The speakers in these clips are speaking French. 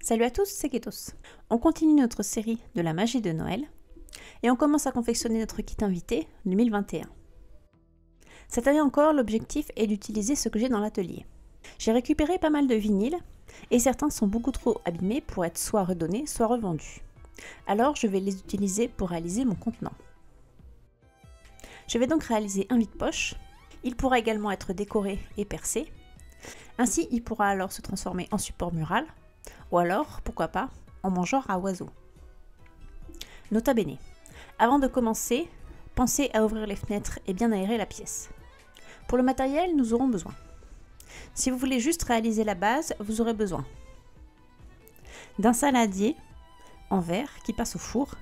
Salut à tous, c'est Ketos. On continue notre série de la magie de Noël et on commence à confectionner notre kit invité 2021. Cette année encore, l'objectif est d'utiliser ce que j'ai dans l'atelier. J'ai récupéré pas mal de vinyles et certains sont beaucoup trop abîmés pour être soit redonnés, soit revendus. Alors je vais les utiliser pour réaliser mon contenant. Je vais donc réaliser un vide-poche. Il pourra également être décoré et percé. Ainsi, il pourra alors se transformer en support mural, ou alors, pourquoi pas, en mangeoire à oiseaux. Nota bene, avant de commencer, pensez à ouvrir les fenêtres et bien aérer la pièce. Pour le matériel, nous aurons besoin. Si vous voulez juste réaliser la base, vous aurez besoin d'un saladier en verre qui passe au four,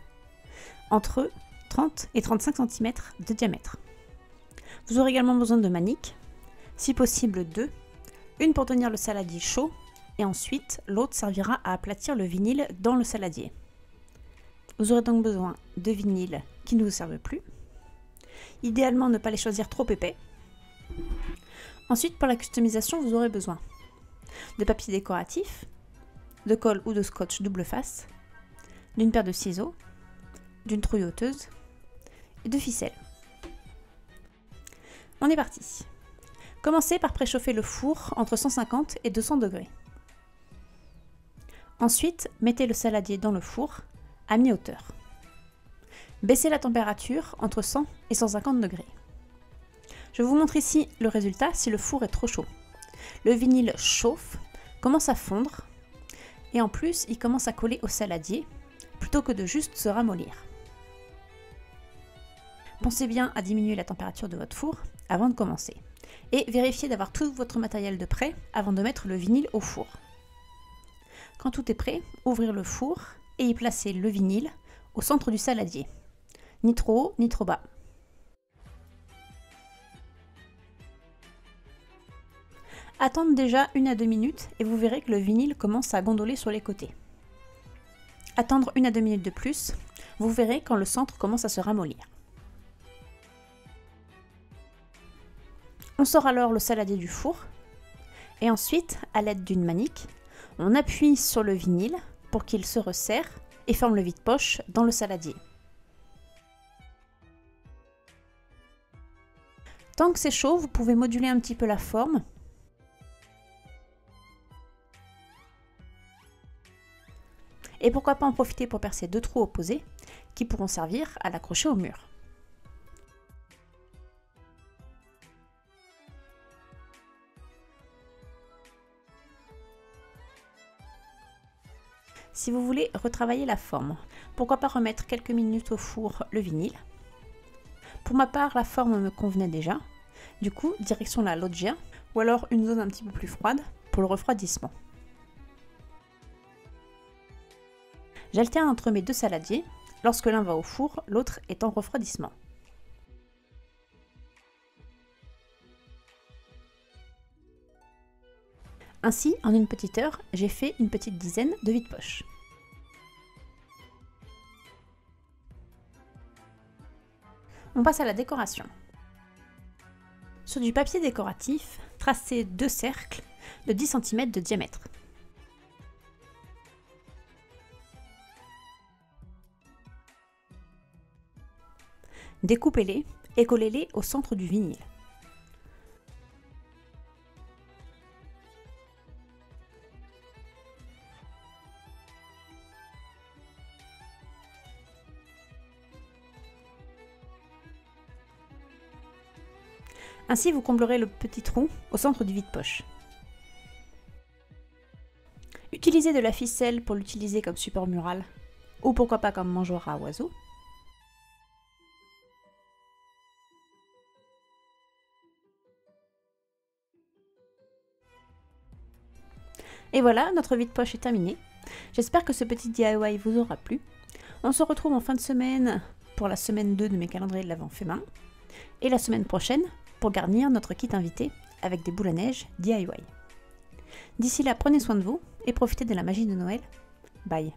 entre 30 et 35 cm de diamètre. Vous aurez également besoin de maniques, si possible deux, une pour tenir le saladier chaud, et ensuite l'autre servira à aplatir le vinyle dans le saladier. Vous aurez donc besoin de vinyles qui ne vous servent plus. Idéalement, ne pas les choisir trop épais. Ensuite, pour la customisation, vous aurez besoin de papier décoratif, de colle ou de scotch double face, d'une paire de ciseaux, d'une trouille ôteuse et de ficelles. On est parti. Commencez par préchauffer le four entre 150 et 200 degrés. Ensuite, mettez le saladier dans le four à mi-hauteur. Baissez la température entre 100 et 150 degrés. Je vous montre ici le résultat si le four est trop chaud. Le vinyle chauffe, commence à fondre et en plus il commence à coller au saladier plutôt que de juste se ramollir. Pensez bien à diminuer la température de votre four avant de commencer et vérifiez d'avoir tout votre matériel de prêt avant de mettre le vinyle au four. Quand tout est prêt, ouvrir le four et y placer le vinyle au centre du saladier. Ni trop haut, ni trop bas. Attendre déjà 1 à 2 minutes et vous verrez que le vinyle commence à gondoler sur les côtés. Attendre 1 à 2 minutes de plus, vous verrez quand le centre commence à se ramollir. On sort alors le saladier du four et ensuite, à l'aide d'une manique, on appuie sur le vinyle pour qu'il se resserre et forme le vide-poche dans le saladier. Tant que c'est chaud, vous pouvez moduler un petit peu la forme. Et pourquoi pas en profiter pour percer 2 trous opposés qui pourront servir à l'accrocher au mur. Si vous voulez retravailler la forme, pourquoi pas remettre quelques minutes au four le vinyle. Pour ma part, la forme me convenait déjà. Du coup, direction la loggia, ou alors une zone un petit peu plus froide pour le refroidissement. J'alterne entre mes 2 saladiers. Lorsque l'un va au four, l'autre est en refroidissement. Ainsi, en une petite heure, j'ai fait une petite dizaine de vide-poches. On passe à la décoration. Sur du papier décoratif, tracez 2 cercles de 10 cm de diamètre. Découpez-les et collez-les au centre du vinyle. Ainsi, vous comblerez le petit trou au centre du vide-poche. Utilisez de la ficelle pour l'utiliser comme support mural, ou pourquoi pas comme mangeoire à oiseaux. Et voilà, notre vide-poche est terminé. J'espère que ce petit DIY vous aura plu. On se retrouve en fin de semaine pour la semaine 2 de mes calendriers de l'Avent fait main, et la semaine prochaine pour garnir notre kit invité avec des boules à neige DIY. D'ici là, prenez soin de vous et profitez de la magie de Noël. Bye!